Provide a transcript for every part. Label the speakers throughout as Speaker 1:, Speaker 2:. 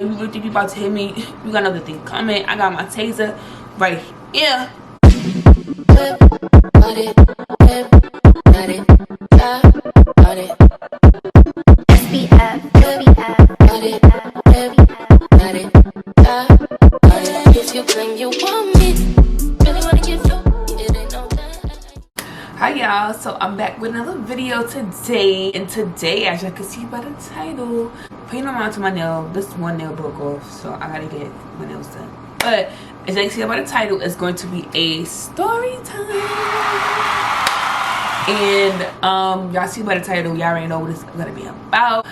Speaker 1: If you really think you about to hit me, you got another thing coming. I got my taser right here. Hi y'all, so I'm back with another video today, and today, as you can see by the title, paying no mind to my nail. This one nail broke off, so I gotta get my nails done. But as you can see by the title, it's going to be a story time. And y'all see by the title, y'all already know what it's gonna be about.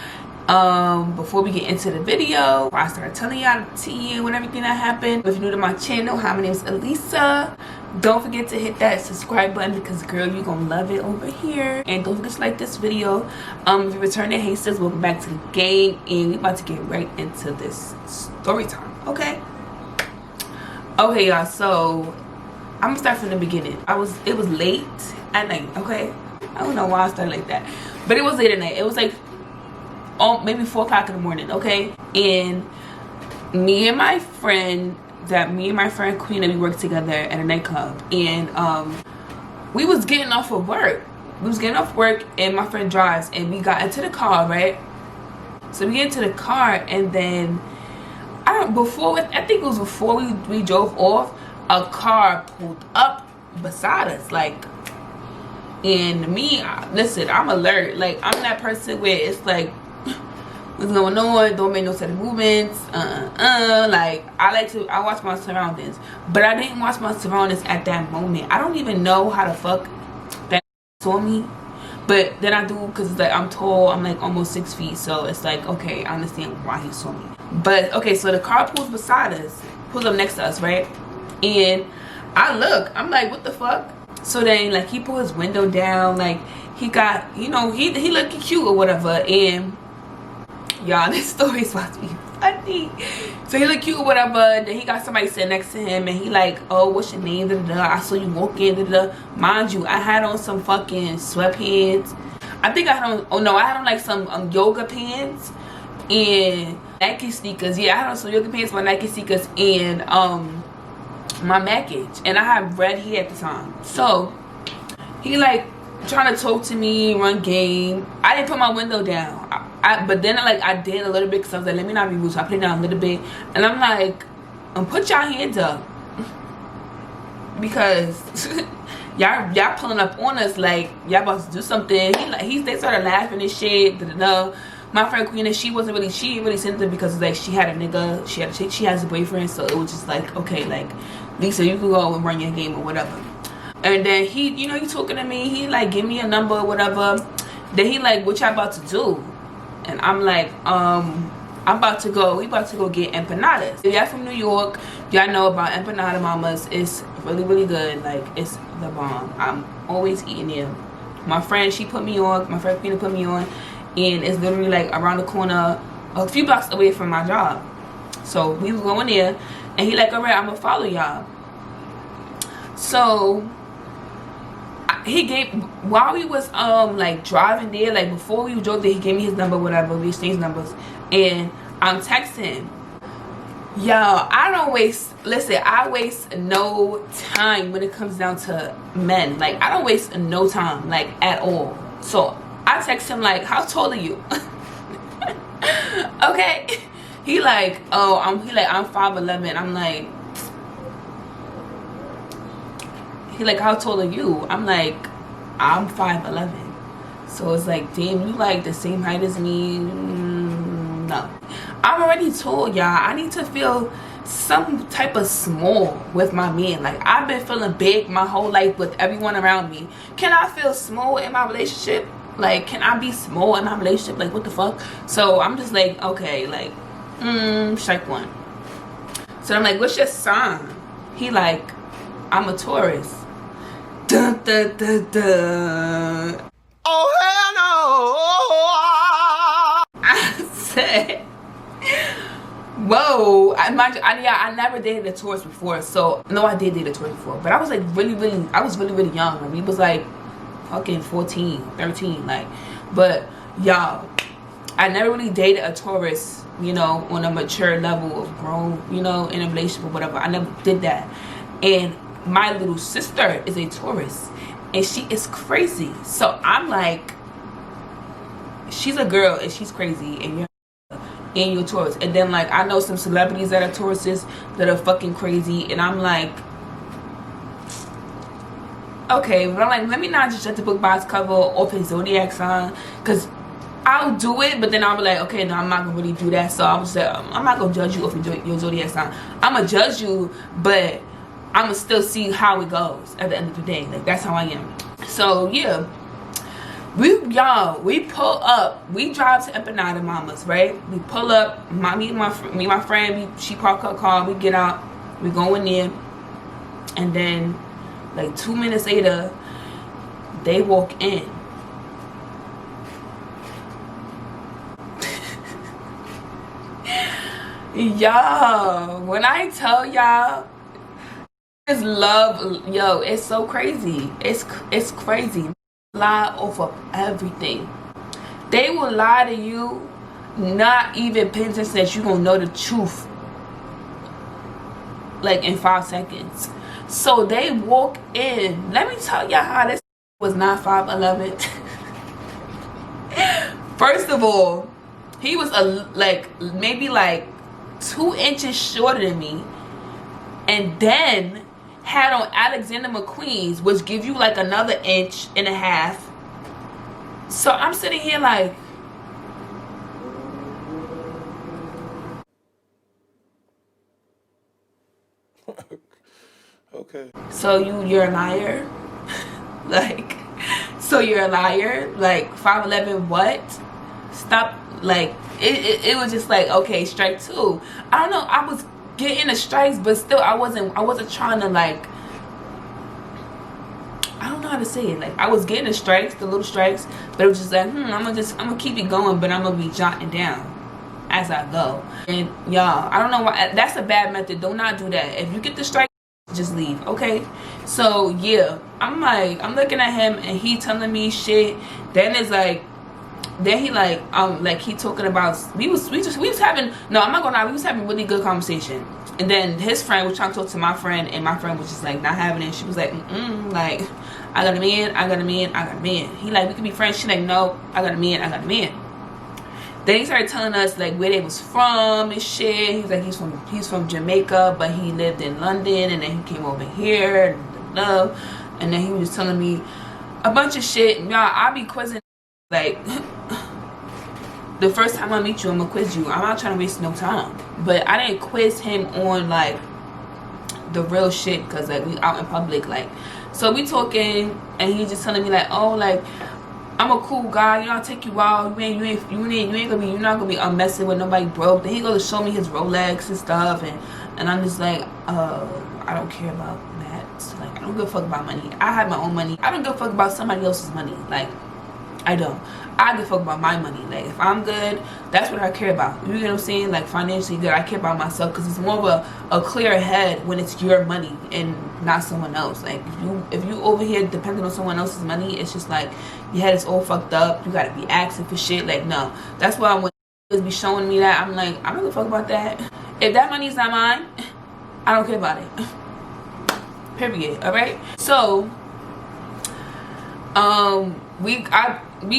Speaker 1: Before we get into the video, before I start telling y'all the tea and everything that happened, if you're new to my channel, hi, my name is Elisa. Don't forget to hit that subscribe button because girl, you're gonna love it over here. And don't forget to like this video. If you return to Hastings, welcome back to the game, and we about to get right into this story time. Okay, y'all, so I'm gonna start from the beginning. It was late at night. Okay, I don't know why I started like that, but it was late at night. It was like maybe 4 o'clock in the morning. Okay, and me and my friend Queen, we worked together at a nightclub, and we was getting off of work. And my friend drives, and we got into the car, right? So we get into the car, and then I think it was before we drove off, a car pulled up beside us, like. And me, listen, I'm alert. Like, I'm that person where it's like, what's going on? Don't make no sudden movements. Like, I watch my surroundings, but I didn't watch my surroundings at that moment. I don't even know how the fuck that saw me, but then I do, because it's like I'm tall. I'm like almost 6 feet, so it's like, okay, I understand why he saw me. But okay, so the car pulls up next to us, right? And I look, I'm like, what the fuck? So then, like, he pulled his window down, like he got, you know, he looking cute or whatever. And y'all, this story is about to be funny. So he look cute or whatever, then he got somebody sitting next to him, and he like, oh, what's your name? I saw you walk in. Mind you, I had on some fucking sweatpants. I think I had on like some yoga pants and Nike sneakers. Yeah, I had on some yoga pants, my Nike sneakers, and my mackage, and I had red hair at the time. So he like trying to talk to me, run game. I didn't put my window down. But then I did a little bit, because I was like, let me not be rude. So I put it down a little bit, and I'm like, put y'all hands up, because y'all pulling up on us like y'all about to do something. They started laughing and shit. My friend Queen, she didn't really say anything, because like she had a nigga, she has a boyfriend, so it was just like, okay, like, Lisa, you can go and run your game or whatever. And then he, you know, he talking to me, he like, give me a number or whatever. Then he like, what y'all about to do? And I'm like, we about to go get empanadas. If y'all from New York, y'all know about empanada mamas. It's really, really good. Like, it's the bomb. I'm always eating them. My friend Queen put me on, and it's literally like around the corner, a few blocks away from my job. So we was going there, and he like, all right, I'm gonna follow y'all. So while we was like driving there, like before we drove there, he gave me his number, whatever. We exchanged numbers, and I'm texting. Y'all, I waste no time when it comes down to men. Like, I don't waste no time, like, at all. So I text him like, how tall are you? Okay. He like, oh, I'm 5'11". I'm like, he like, how tall are you? I'm like, I'm 5'11". So it's like, damn, you like the same height as me? No. I'm already tall, y'all. I need to feel some type of small with my man. Like, I've been feeling big my whole life with everyone around me. Can I feel small in my relationship? Like, can I be small in my relationship? Like, what the fuck? So I'm just like, okay, like, strike one. So I'm like, what's your sign? He like, I'm a Taurus. Dun, dun, dun, dun. Oh, hell no. I said, whoa. I never dated a Taurus before. So, no, I did date a Taurus before. But I was like really young. I mean, it was like fucking 14, 13. Like, but y'all, I never really dated a Taurus, you know, on a mature level of grown, you know, in a relationship or whatever. I never did that. And my little sister is a Taurus, and she is crazy. So I'm like, she's a girl and she's crazy, and you're Taurus. And then like I know some celebrities that are Tauruses that are fucking crazy, and I'm like, okay, but I'm like, let me not just judge the book by its cover off his zodiac sign, because I'll do it, but then I'll be like, okay, no, I'm not gonna really do that. So I'm just like, I'm not gonna judge you off your zodiac sign. I'm gonna judge you, but I'm gonna still see how it goes at the end of the day. Like, that's how I am. So yeah, we pull up, we drive to Empanada Mama's, right? We pull up, me and my friend, she park her car, we get out, we go in there, and then like 2 minutes later, they walk in. Y'all, when I tell y'all, this love, yo, it's so crazy. It's crazy. Lie off of everything. They will lie to you, not even paying attention that you gonna know the truth, like in 5 seconds. So they walk in. Let me tell y'all how this was not 5'11". First of all, he was maybe like 2 inches shorter than me, and then had on Alexander McQueen's, which give you like another 1.5 inches. So I'm sitting here like,
Speaker 2: okay.
Speaker 1: So you're a liar? Like, so you're a liar? Like 5'11" what? Stop. Like it was just like, okay, strike 2. I don't know, I was getting the strikes, but still I wasn't trying to, like, I don't know how to say it. Like, I was getting the strikes, the little strikes, but it was just like, I'm gonna keep it going, but I'm gonna be jotting down as I go. And y'all, I don't know why, that's a bad method. Do not do that. If you get the strike, just leave, okay? So yeah, I'm looking at him and he telling me shit. Then it's like, then he like he talking about, we was having, no, I'm not gonna lie, we was having really good conversation. And then his friend was trying to talk to my friend, and my friend was just like not having it. She was like, like, I got a man. He like, we could be friends. She like, no, I got a man. Then he started telling us like where they was from and shit. He's like, he's from Jamaica, but he lived in London, and then he came over here, and then he was just telling me a bunch of shit. Y'all, I be quizzing, like, the first time I meet you, I'm gonna quiz you. I'm not trying to waste no time. But I didn't quiz him on like the real shit, because like we out in public, like, so we talking, and he just telling me like, oh, like, I'm a cool guy, you know, I'll take you out, you're not gonna be messing with nobody broke. Then he goes to show me his Rolex and stuff, and I'm just like, I don't care about that. So, like, I don't give a fuck about money. I have my own money. I don't give a fuck about somebody else's money. Like, I don't. I give a fuck about my money. Like, if I'm good, that's what I care about. You know what I'm saying? Like, financially good, I care about myself, because it's more of a clear head when it's your money and not someone else. Like, if you over here depending on someone else's money, it's just like your head is all fucked up. You gotta be asking for shit. Like, no. That's why when niggas be showing me that, I'm like, I don't give a fuck about that. If that money's not mine, I don't care about it. Period. Alright? So we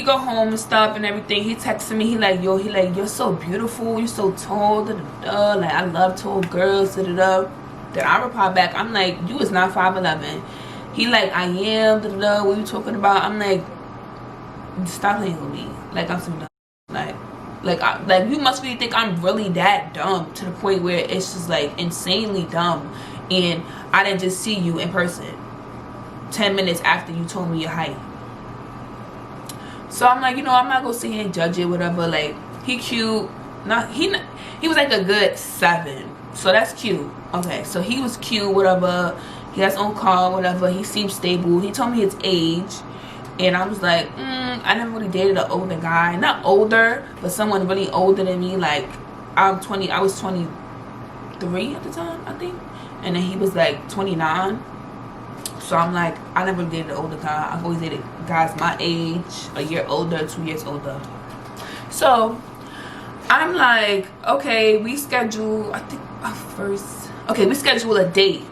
Speaker 1: go home and stuff and everything. He texted me, he like, you're so beautiful, you're so tall, like, I love tall girls, Then I reply back, I'm like, you is not 5'11". He like, I am, what you talking about? I'm like, stop playing with me. Like, I'm so dumb. Like you must really think I'm really that dumb, to the point where it's just like insanely dumb, and I didn't just see you in person 10 minutes after you told me your height. So I'm like, you know, I'm not gonna sit here and judge it, whatever. Like, he cute. He was like a good 7, so that's cute. Okay, so he was cute, whatever. He has his own car, whatever. He seems stable. He told me his age, and I was like, I never really dated an older guy. Not older, but someone really older than me. Like, I was 23 at the time, I think, and then he was like 29. So I'm like, I never dated an older guy. I've always dated guys my age, a year older, 2 years older. So I'm like, okay, we schedule, I think we schedule a date.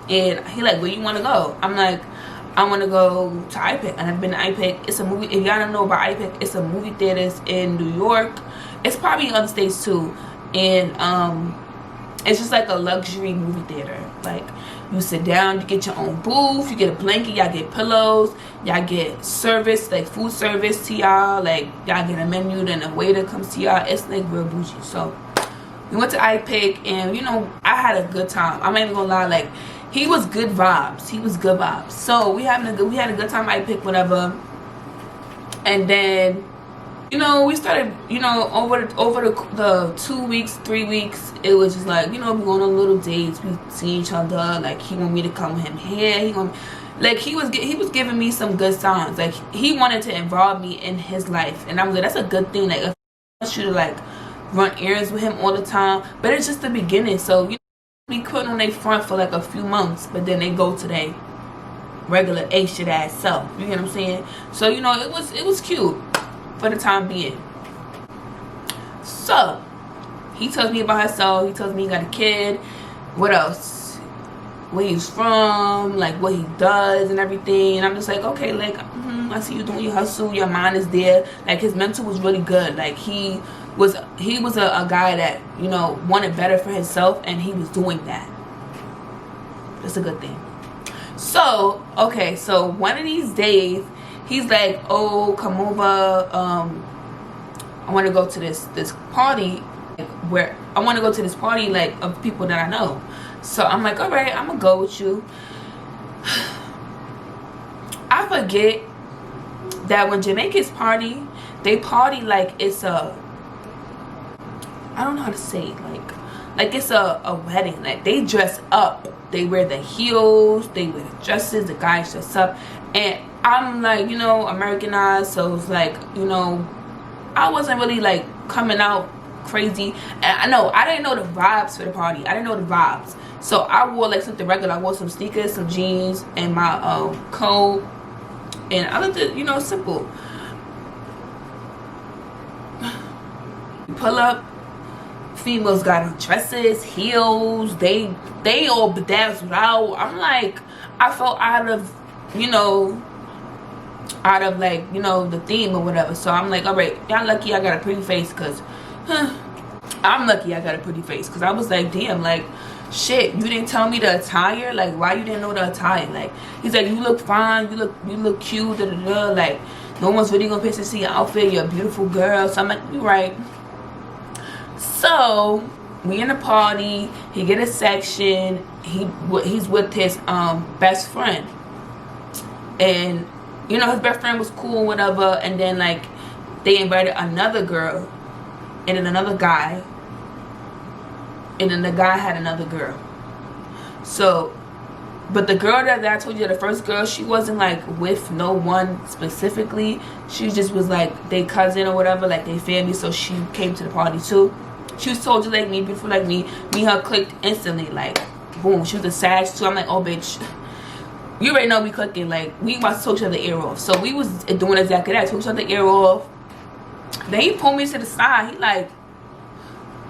Speaker 1: And he like, where you want to go? I'm like, I want to go to IPIC. And I've been to IPIC. It's a movie. If y'all don't know about IPIC, it's a movie theaters in New York. It's probably in other states too. And it's just like a luxury movie theater. Like, you sit down, you get your own booth, you get a blanket, y'all get pillows, y'all get service, like food service to y'all, like y'all get a menu, then a waiter comes to y'all. It's like real bougie. So we went to IPIC, and you know, I had a good time. I'm not even gonna lie, like, he was good vibes. He was good vibes. So we had a good time at IPIC, whatever. And then, you know, we started, you know, over the 2 weeks, 3 weeks, it was just like, you know, we going on little dates, we see each other. Like, he wanted me to come with him here. He was giving me some good signs. Like, he wanted to involve me in his life, and I was like, that's a good thing. Like, if I want you to like run errands with him all the time, but it's just the beginning. So you know, be putting on their front for like a few months, but then they go to their regular shit ass self. You get what I'm saying? So you know, it was cute for the time being. So he tells me about himself. He tells me he got a kid. What else? Where he's from, like what he does and everything. And I'm just like, okay, like I see you doing your hustle. Your mind is there. Like, his mental was really good. Like, he was a guy that, you know, wanted better for himself, and he was doing that. That's a good thing. So okay, so one of these days he's like, oh, come over, I want to go to this party, like, where I want to go to this party, like, of people that I know. So I'm like, all right, I'm gonna go with you. I forget that when Jamaicans party, they party like it's a, I don't know how to say it, like it's a wedding. Like, they dress up, they wear the heels, they wear the dresses, the guys dress up. And I'm like, you know, Americanized, so it's like, you know, I wasn't really like coming out crazy. And I know I didn't know the vibes for the party. I didn't know the vibes. So I wore like something regular. I wore some sneakers, some jeans, and my coat. And I looked at, you know, simple. Pull up, females got on dresses, heels, they all bedazzled out. I'm like, I felt out of, you know, like, you know, the theme or whatever. So I'm like, all right, y'all lucky I got a pretty face, because I'm lucky I got a pretty face, because I was like, damn, like, shit, you didn't tell me the attire. Like, why you didn't know the attire? Like, he's like, you look fine, you look cute, da da da. Like, no one's really gonna pay to see your outfit, you're a beautiful girl. So I'm like, you're right. So we in a party, he get a section, he's with his best friend, and you know, his best friend was cool, whatever. And then like they invited another girl, and then another guy, and then the guy had another girl. So, but the girl that I told you, the first girl, she wasn't like with no one specifically. She just was like they cousin or whatever, like they family. So she came to the party too. She was told just like me, beautiful like me. Me and her clicked instantly, like boom. She was a Sag too. I'm like, oh bitch, you already know we clicking. Like, we about to talk each other ear off. So we was doing exactly that, talk each other ear off. Then he pulled me to the side. He like,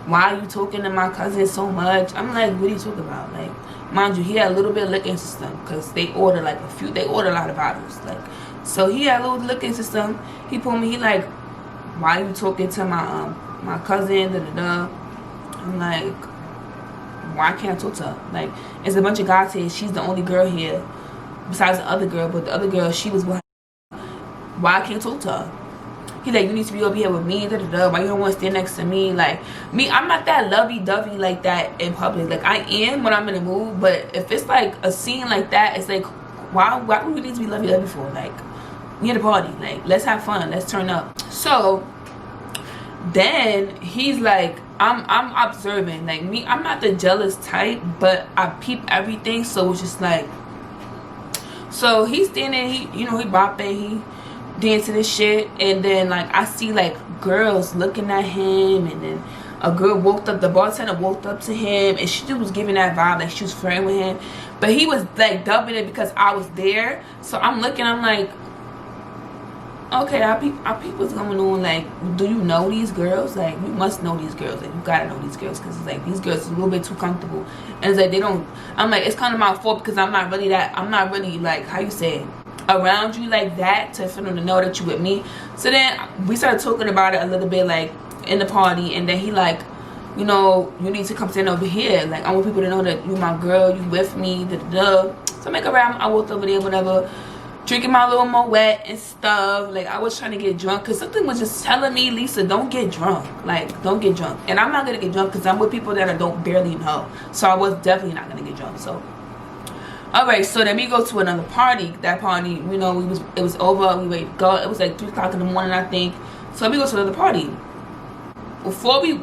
Speaker 1: why are you talking to my cousin so much? I'm like, what are you talking about? Like, mind you, he had a little bit of liquor system, because they ordered like they ordered a lot of bottles. Like, so he had a little liquor system. He pulled me. He like, why are you talking to my cousin? Da da da. I'm like, why can't I talk to her? Like, it's a bunch of guys here. She's the only girl here besides the other girl, but the other girl, she was with her. Why I can't talk to her? He like, you need to be over here with me, da da da. Why you don't want to stand next to me? Like, me, I'm not that lovey-dovey like that in public. Like, I am when I'm in the mood, but if it's like a scene like that, it's like, why would we need to be lovey-dovey for? Like, we at a party. Like, let's have fun. Let's turn up. So then he's like, I'm observing. Like, me, I'm not the jealous type, but I peep everything. So it's just like, so he's standing, he bopping, he dancing and shit, and then like I see like girls looking at him, and then a girl walked up, the bartender walked up to him, and she just was giving that vibe like she was flirting with him, but he was like dubbing it because I was there. So I'm looking, I'm like, okay, our people's going on, like, do you know these girls? Like, you must know these girls. Like, you gotta know these girls, because it's like these girls is a little bit too comfortable, and it's like they don't. I'm like, it's kind of my fault because I'm not really like, how you say it, around you like that for them to know that you with me. So then we started talking about it a little bit, like, in the party, and then he like, you know, you need to come stand over here. Like, I want people to know that you my girl, you with me, da da da. So I'm like, around, I walked over there, whatever, drinking my little Moet and stuff. Like, I was trying to get drunk because something was just telling me, Lisa, don't get drunk. Like, don't get drunk. And I'm not gonna get drunk because I'm with people that I don't barely know. So I was definitely not gonna get drunk. So alright, so then we go to another party. That party, you know, it was over. We waited to go. It was like 3 o'clock in the morning, I think. So we go to another party. Before we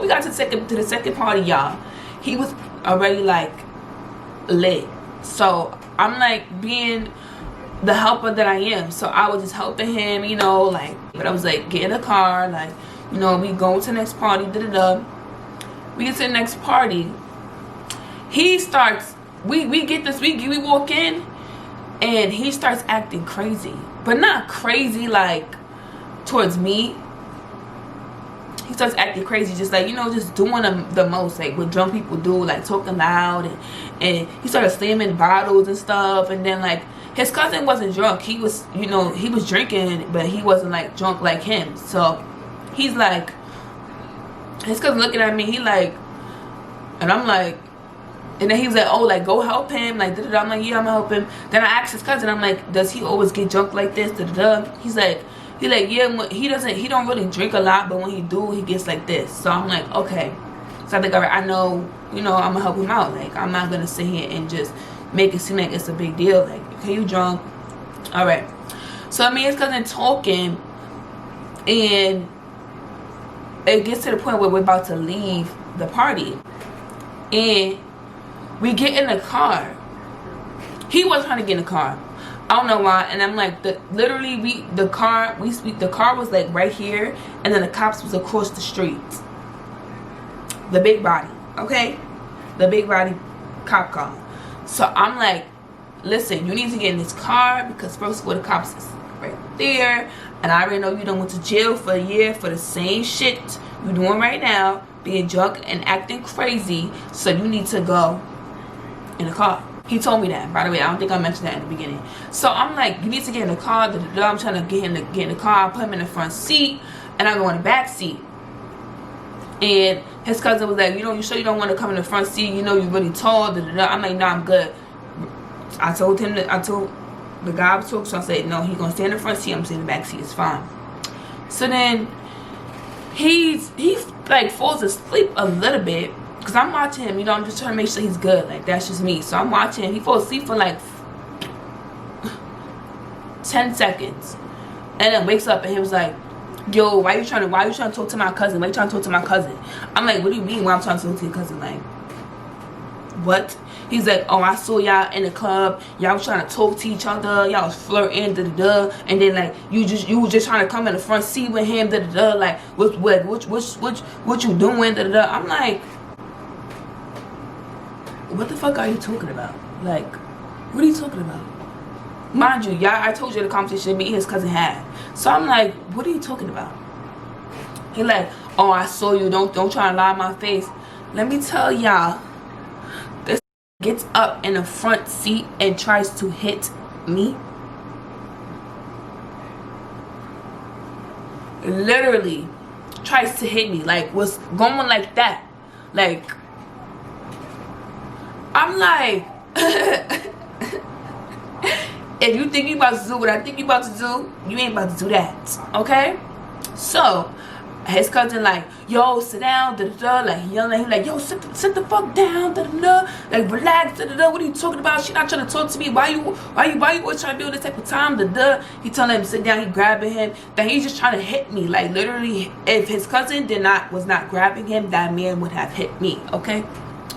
Speaker 1: got to the second party, y'all, he was already like lit. So I'm like being the helper that I am. So I was just helping him, you know, like, but I was like, get in the car, like, you know, we go to the next party, da da da. We get to the next party. He starts. We walk in, and he starts acting crazy, but not crazy like towards me. He starts acting crazy, just like, you know, just doing the most, like what drunk people do, like talking loud, and he started slamming bottles and stuff. And then like his cousin wasn't drunk, he was, you know, he was drinking, but he wasn't like drunk like him. So he's like, his cousin looking at me, he like, and I'm like. And then he was like, oh, like, go help him. Like, da-da-da. I'm like, yeah, I'm going to help him. Then I asked his cousin, I'm like, does he always get drunk like this? Da-da-da. He's like, yeah, he don't really drink a lot, but when he do, he gets like this. So I'm like, okay. So I think, all right, I know, you know, I'm going to help him out. Like, I'm not going to sit here and just make it seem like it's a big deal. Like, okay, you drunk. All right. So me and his cousin talking, and it gets to the point where we're about to leave the party. And we get in the car. He was trying to get in the car. I don't know why. And I'm like, the car was like right here, and then the cops was across the street. The big body, okay? The big body cop car. So I'm like, listen, you need to get in this car, because first of all, the cops is right there, and I already know you done went to jail for a year for the same shit you doing right now, being drunk and acting crazy. So you need to go in the car. He told me that, by the way. I don't think I mentioned that in the beginning. So I'm like, you need to get in the car. I'm trying to get in the car. I put him in the front seat, and I go in the back seat. And his cousin was like, you know, you sure you don't want to come in the front seat? You know, you're really tall. I'm like, no, I'm good. I told the guy I was talking to, so I said, no, he's gonna stay in the front seat. I'm staying in the back seat. It's fine. So then he like falls asleep a little bit. Because I'm watching him, you know, I'm just trying to make sure he's good. Like, that's just me. So I'm watching him. He falls asleep for like 10 seconds. And then wakes up, and he was like, yo, why you trying to talk to my cousin? Why you trying to talk to my cousin? I'm like, what do you mean why I'm trying to talk to your cousin? Like, what? He's like, oh, I saw y'all in the club. Y'all was trying to talk to each other. Y'all was flirting, da-da-da. And then, like, you was just trying to come in the front seat with him, da-da-da. Like, what you doing, da-da-da. I'm like, what the fuck are you talking about? Like, what are you talking about? Mind you, y'all, I told you the conversation me and his cousin had. So I'm like, what are you talking about? He like, oh, I saw you. Don't try and lie in my face. Let me tell y'all, this gets up in the front seat and tries to hit me. Literally tries to hit me. Like, was going like that. Like, I'm like, if you think you about to do what I think you about to do, you ain't about to do that, okay? So his cousin like, yo, sit down, da da da. Like, he yelling at him like, yo, sit the fuck down, da da da. Like, relax, da da da. What are you talking about? She not trying to talk to me. Why you always trying to build this type of time, da da. He telling him to sit down. He grabbing him. Then he's just trying to hit me. Like, literally, if his cousin was not grabbing him, that man would have hit me, okay?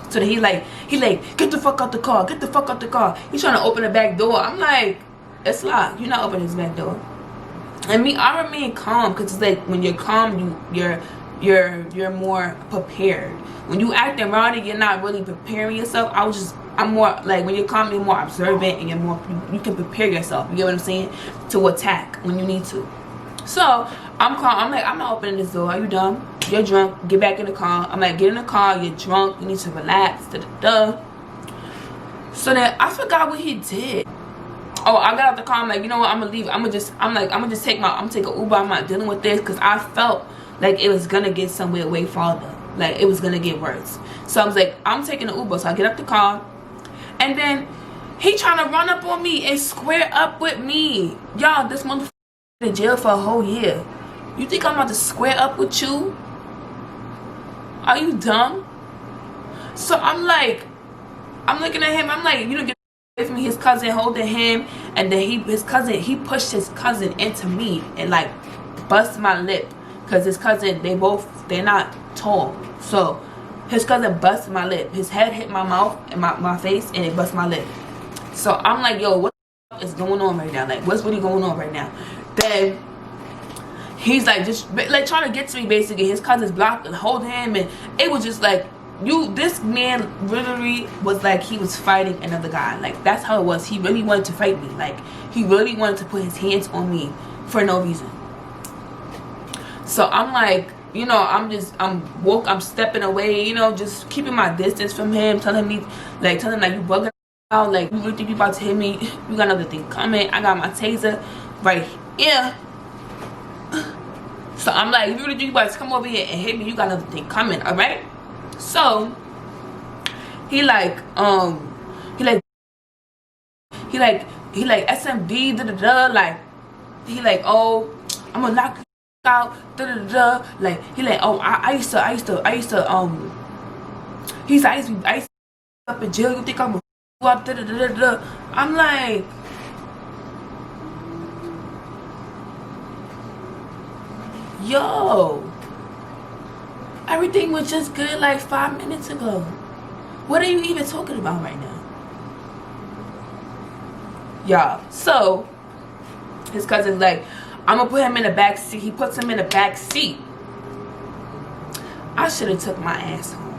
Speaker 1: So then he like, get the fuck out the car, get the fuck out the car. He's trying to open the back door. I'm like, it's locked. You're not opening his back door. And me, I remain calm, because it's like when you're calm, you're more prepared. When you acting rowdy, you're not really preparing yourself. I was just I'm more like, when you're calm, you're more observant, and you're more, you can prepare yourself, you get what I'm saying, to attack when you need to. So I'm calm. I'm like, I'm not opening this door. Are you dumb? You're drunk. Get back in the car. I'm like, get in the car. You're drunk. You need to relax. Da, da, da. So then I forgot what he did. Oh, I got out the car. I'm like, you know what? I'm gonna leave. I'm gonna just take an Uber. I'm not dealing with this, because I felt like it was gonna get somewhere way farther. Like it was gonna get worse. So I was like, I'm taking the Uber. So I get up the car, and then he trying to run up on me and square up with me. Y'all, this motherfucker in jail for a whole year. You think I'm about to square up with you? Are you dumb? So I'm like, I'm looking at him. I'm like, you don't get away from me. His cousin holding him, and then he pushed his cousin into me and like bust my lip, because his cousin, they're not tall. So his cousin busted my lip. His head hit my mouth and my face, and it bust my lip. So I'm like, yo, what is going on right now? Like, what's really going on right now? Then he's like, just like trying to get to me, basically. His cousin's blocked and holding him, and it was just like, this man literally was like he was fighting another guy. Like, that's how it was. He really wanted to fight me. Like, he really wanted to put his hands on me for no reason. So I'm like, you know, I'm stepping away, you know, just keeping my distance from him, telling him like, you bugging out, like, you really think you about to hit me? You got another thing coming. I got my taser right here. So I'm like, if you really think you about to come over here and hit me, you got another thing coming, alright? So he like SMD, da da da, like, he like, oh, I'm gonna knock you out, da da da, like, he like, oh, I used to up in jail, you think I'm gonna up, da da da da. I'm like, yo, everything was just good like 5 minutes ago. What are you even talking about right now? Y'all, so his cousin's like, I'm gonna put him in the back seat. He puts him in the back seat. I should have took my ass home,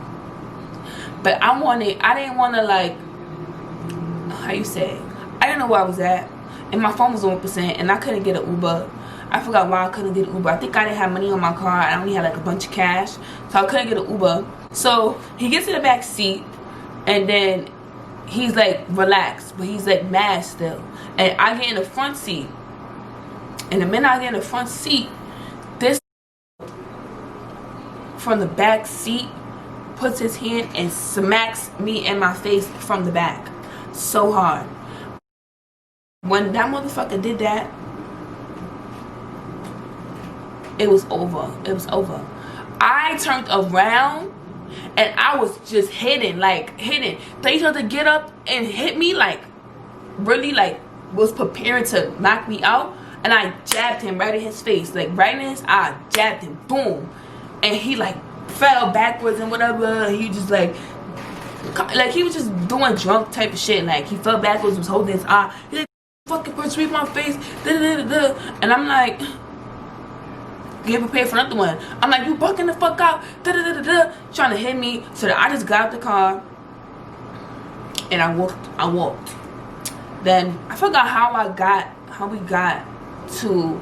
Speaker 1: but I didn't want to, like, how you say, I didn't know where I was at, and my phone was on 1%, and I couldn't get an Uber. I forgot why I couldn't get an Uber. I think I didn't have money on my car. I only had like a bunch of cash, so I couldn't get an Uber. So he gets in the back seat, and then he's like relaxed, but he's like mad still. And I get in the front seat, and the minute I get in the front seat, this from the back seat puts his hand and smacks me in my face from the back so hard. When that motherfucker did that, it was over. It was over. I turned around and I was just hitting. They tried to get up and hit me, like, really, like, was preparing to knock me out. And I jabbed him right in his face, like right in his eye. Jabbed him, boom, and he like fell backwards and whatever. He just like he was just doing drunk type of shit. Like, he fell backwards, was holding his eye. He like, fucking sweep my face, da da da da. And I'm like, get prepared for another one. I'm like, you bucking the fuck out, da da da da da, trying to hit me. So that I just got out the car and I walked. Then I forgot how we got to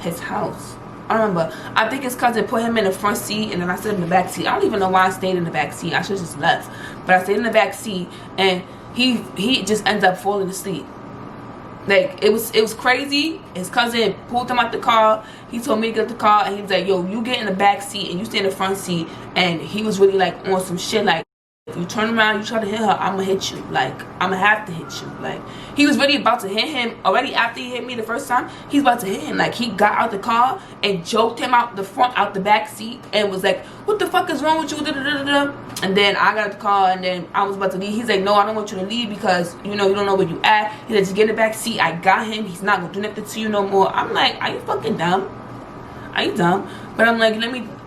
Speaker 1: his house. I don't remember. I think his cousin put him in the front seat, and then I stayed in the back seat. I don't even know why I stayed in the back seat. I should have just left. But I stayed in the back seat, and he just ends up falling asleep. Like, it was crazy. His cousin pulled him out the car. He told me to get out the car, and he was like, yo, you get in the back seat and you stay in the front seat. And he was really like on some shit, like, if you turn around, you try to hit her, I'm gonna hit you. Like, I'm gonna have to hit you. Like, he was really about to hit him already after he hit me the first time. He's about to hit him. Like, he got out the car and joked him out the back seat, and was like, what the fuck is wrong with you? Da, da, da, da. And then I got out the car, and then I was about to leave. He's like, no, I don't want you to leave because, you know, you don't know where you at. He said, just get in the back seat. I got him. He's not gonna do nothing to you no more. I'm like, are you fucking dumb? Are you dumb? But I'm like, I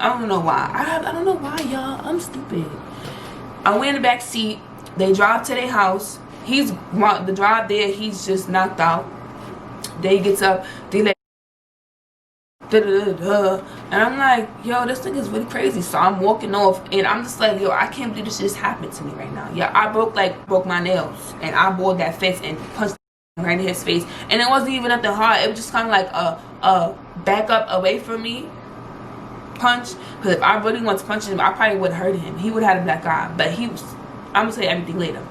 Speaker 1: don't know why. I don't know why, y'all. I'm stupid. I went in the back seat. They drive to their house. The drive there, he's just knocked out. Then he gets up. They like, da-da-da-da. And I'm like, yo, this nigga's really crazy. So I'm walking off, and I'm just like, yo, I can't believe this just happened to me right now. Yeah, I broke my nails, and I bored that fence and punched right in his face. And it wasn't even nothing hard. It was just kind of like a back up away from me punch. Because if I really wanted to punch him, I probably would have hurt him. He would have had a black eye. But he was, I'm going to say everything later.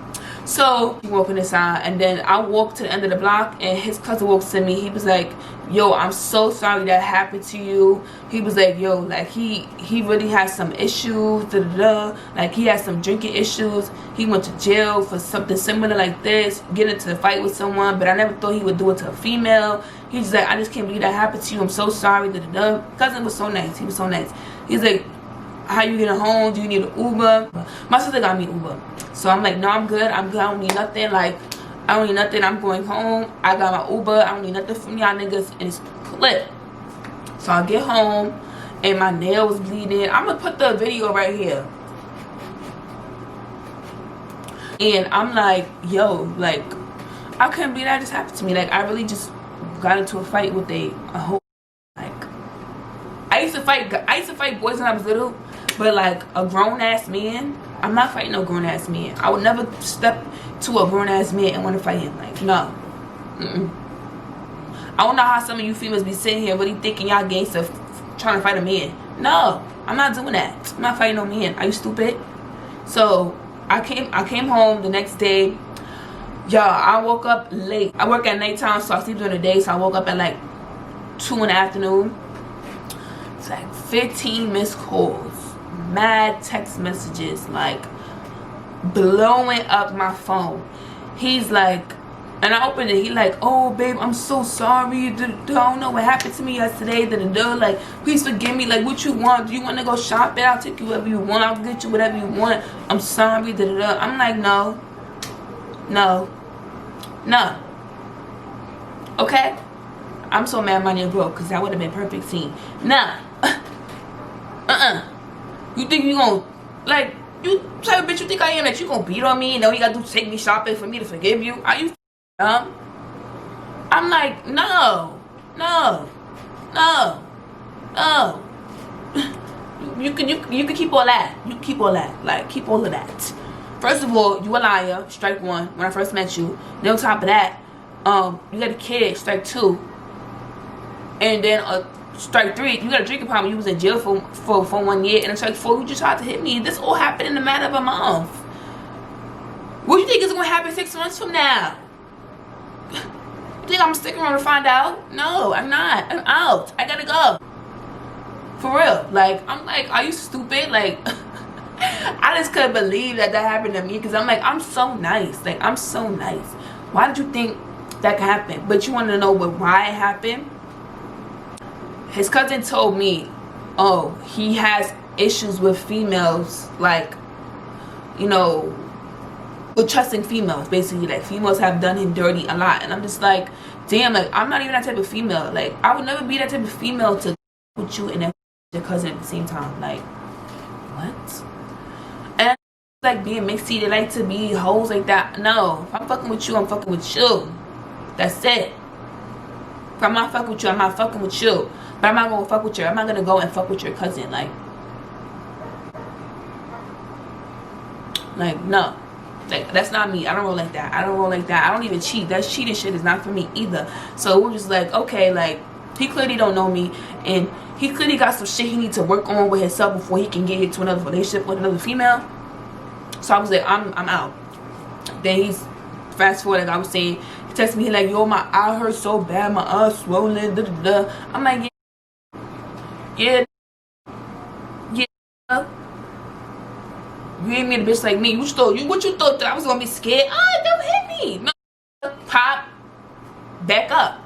Speaker 1: So he walked inside, and then I walked to the end of the block, and his cousin walks to me. He was like, yo, I'm so sorry that happened to you. He was like, yo, like he really has some issues, like he has some drinking issues. He went to jail for something similar like this, get into a fight with someone, but I never thought he would do it to a female. He's like, I just can't believe that happened to you. I'm so sorry. Cousin was so nice. He was so nice. He's like, how you getting home? Do you need an Uber? My sister got me an Uber. So I'm like, no, I'm good. I don't need nothing. Like, I don't need nothing. I'm going home. I got my Uber. I don't need nothing from y'all niggas. And it's clip. So I get home, and my nail was bleeding. I'm going to put the video right here. And I'm like, yo, like, I couldn't believe that just happened to me. Like, I really just got into a fight with a whole, like, I used to fight boys when I was little, but like a grown-ass man, I'm not fighting no grown-ass man. I would never step to a grown-ass man and want to fight him. Like, no. I don't know how some of you females be sitting here really thinking y'all gangster trying to fight a man. No, I'm not doing that. I'm not fighting no man. Are you stupid? So I came home the next day. Y'all, I woke up late. I work at nighttime, so I sleep during the day. So I woke up at like 2 in the afternoon. It's like 15 missed calls, mad text messages, like blowing up my phone. He's like, and I opened it. He like, oh babe, I'm so sorry. I don't know what happened to me yesterday. Like, please forgive me. Like, what you want? Do you want to go shopping? I'll take you wherever you want. I'll get you whatever you want. I'm sorry. I'm like, no. Okay. I'm so mad money broke, because that would have been perfect scene. Nah. You think you gonna, like, you type of bitch you think I am, that you gonna beat on me and all you gotta do is take me shopping for me to forgive you? Are you dumb? I'm like, no. You can keep all that. You can keep all that. Like, keep all of that. First of all, you a liar. Strike 1. When I first met you. Then on top of that, you got a kid. Strike 2. And then strike 3, you got a drinking problem. You was in jail for 1 year. And then strike 4, you just tried to hit me. This all happened in the matter of a month. What do you think is going to happen 6 months from now? You think I'm sticking around to find out? No, I'm not. I'm out. I gotta go. For real. Like, I'm like, are you stupid? Like, I just couldn't believe that happened to me. Because I'm like, I'm so nice. Like, I'm so nice. Why did you think that could happen? But you want to know why it happened? His cousin told me, oh, he has issues with females, like, you know, with trusting females, basically. Like, females have done him dirty a lot. And I'm just like, damn, like, I'm not even that type of female. Like, I would never be that type of female to with you and your cousin at the same time. Like, what? And like being mixy, they like to be hoes like that. No, if I'm fucking with you, I'm fucking with you. That's it. If I'm not fucking with you, I'm not fucking with you. But I'm not gonna fuck with you. I'm not gonna go and fuck with your cousin. Like no. Like, that's not me. I don't roll like that. I don't even cheat. That cheating shit is not for me either. So we're just like, okay, like, he clearly don't know me, and he clearly got some shit he needs to work on with himself before he can get into another relationship with another female. So I was like, I'm out. Then he's fast forward, like I was saying, he texted me, he like, yo, my eye hurts so bad, my eye swollen, I'm like, yeah. You ain't mean a bitch like me. What you thought, that I was gonna be scared? Oh, don't hit me. No. Pop. Back up.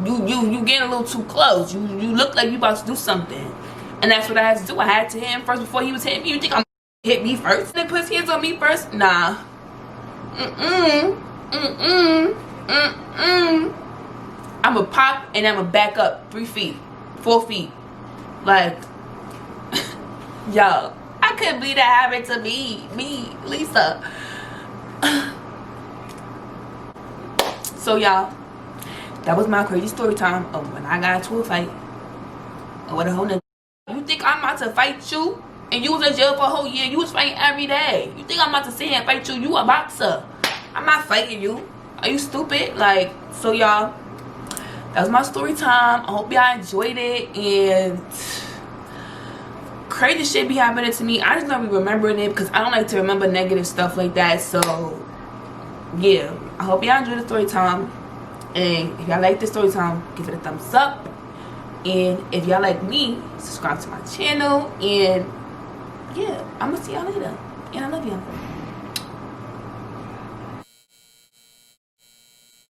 Speaker 1: You getting a little too close. You look like you about to do something. And that's what I had to do. I had to hit him first before he was hitting me. You think I'm gonna hit me first? They put his hands on me first? Nah. I'ma pop and I'ma back up 3 feet, 4 feet. Like, yo, I couldn't believe that happened to me, Lisa. So y'all, that was my crazy story time of when I got into a fight with a whole nigga. You think I'm about to fight you? And you was in jail for a whole year. You was fighting every day. You think I'm about to sit here and fight you? You a boxer. I'm not fighting you. Are you stupid? Like, so y'all, that was my story time. I hope y'all enjoyed it. And crazy shit be happening to me. I just not be remembering it because I don't like to remember negative stuff like that. So yeah, I hope y'all enjoyed the story time. And if y'all like this story time, give it a thumbs up. And if y'all like me, subscribe to my channel. And yeah, I'm gonna see y'all later. And I love y'all.